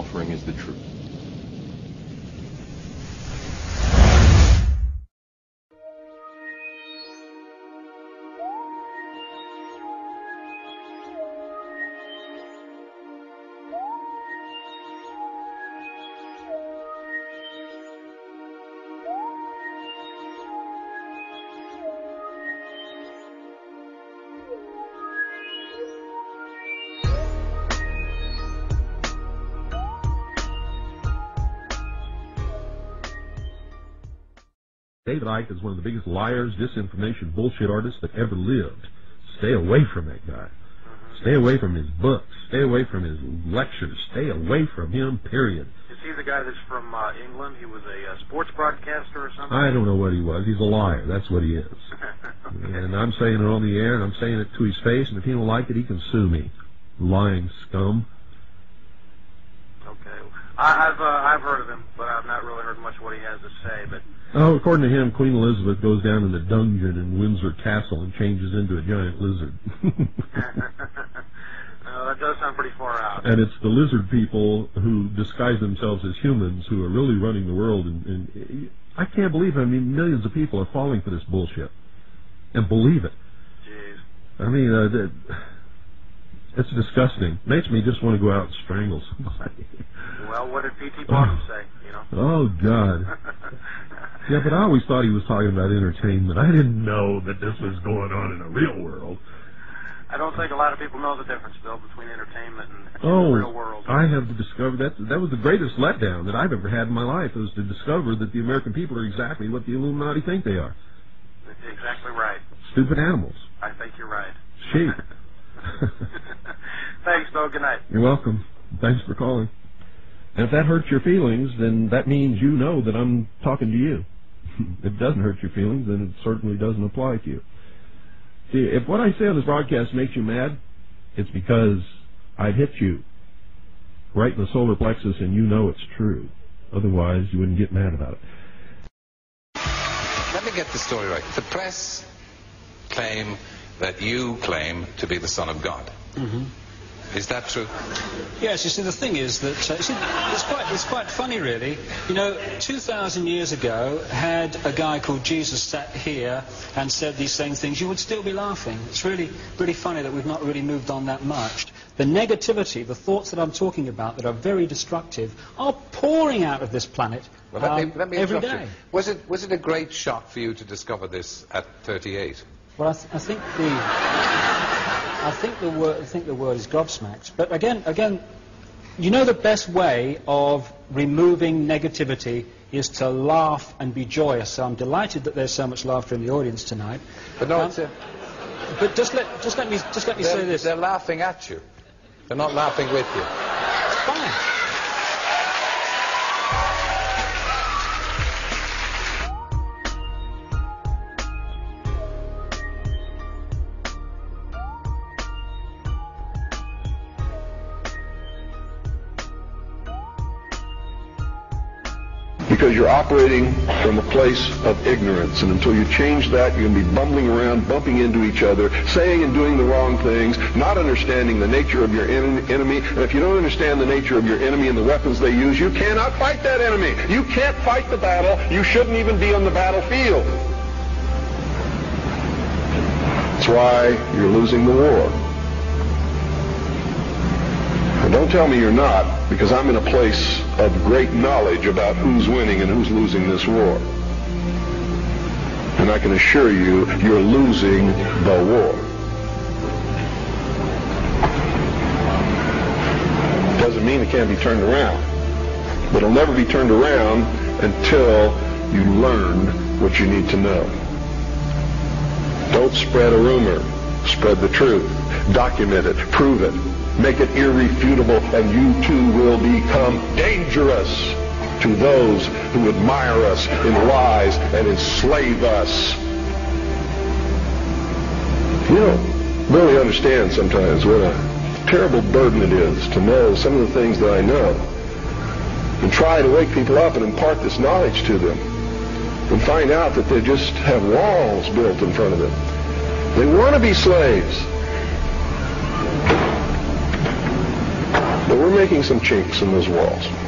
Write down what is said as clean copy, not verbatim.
offering is the truth. David Icke is one of the biggest liars, disinformation, bullshit artists that ever lived. Stay away from that guy. Stay away from his books. Stay away from his lectures. Stay away from him, period. Is he the guy that's from England? He was a sports broadcaster or something? I don't know what he was. He's a liar. That's what he is. Okay. And I'm saying it on the air, and I'm saying it to his face, and if he don't like it, he can sue me. Lying scum. Okay. I've heard of him, but I've not really heard much of what he has to say, but... Oh, according to him, Queen Elizabeth goes down in the dungeon in Windsor Castle and changes into a giant lizard. That does sound pretty far out. And it's the lizard people who disguise themselves as humans who are really running the world. And I can't believe how many millions of people are falling for this bullshit. And believe it. Jeez. I mean, it's disgusting. Makes me just want to go out and strangle somebody. Well, what did P.T. Barnum say, you know? Oh, God. Yeah, but I always thought he was talking about entertainment. I didn't know that this was going on in the real world. I don't think a lot of people know the difference, Bill, between entertainment and the real world. I have discovered that was the greatest letdown that I've ever had in my life, was to discover that the American people are exactly what the Illuminati think they are. That's exactly right. Stupid animals. I think you're right. Sheep. Thanks, Bill. Good night. You're welcome. Thanks for calling. And if that hurts your feelings, then that means you know that I'm talking to you. If it doesn't hurt your feelings, then it certainly doesn't apply to you. See, if what I say on this broadcast makes you mad, it's because I've hit you right in the solar plexus and you know it's true. Otherwise, you wouldn't get mad about it. Let me get the story right. The press claim that you claim to be the Son of God. Mm-hmm. Is that true? Yes, you see, the thing is that it's quite funny, really. You know, 2,000 years ago, had a guy called Jesus sat here and said these same things, you would still be laughing. It's really funny that we've not really moved on that much. The negativity, the thoughts that I'm talking about that are very destructive, are pouring out of this planet let me every interrupt day. You. Was it a great shock for you to discover this at 38? Well, I think the word is gobsmacked. But again, you know, the best way of removing negativity is to laugh and be joyous. So I'm delighted that there's so much laughter in the audience tonight. But no, but just let me say this. They're laughing at you. They're not laughing with you. It's fine. Because you're operating from a place of ignorance, and until you change that, you're going to be bumbling around, bumping into each other, saying and doing the wrong things, not understanding the nature of your enemy. And if you don't understand the nature of your enemy and the weapons they use, you cannot fight that enemy. You can't fight the battle. You shouldn't even be on the battlefield. That's why you're losing the war. And don't tell me you're not, because I'm in a place of great knowledge about who's winning and who's losing this war. And I can assure you, you're losing the war. Doesn't mean it can't be turned around. But it'll never be turned around until you learn what you need to know. Don't spread a rumor. Spread the truth. Document it. Prove it. Make it irrefutable, and you too will become dangerous to those who admire us in lies and enslave us. You don't really understand sometimes what a terrible burden it is to know some of the things that I know, and try to wake people up and impart this knowledge to them, and find out that they just have walls built in front of them. They want to be slaves. But we're making some chinks in those walls.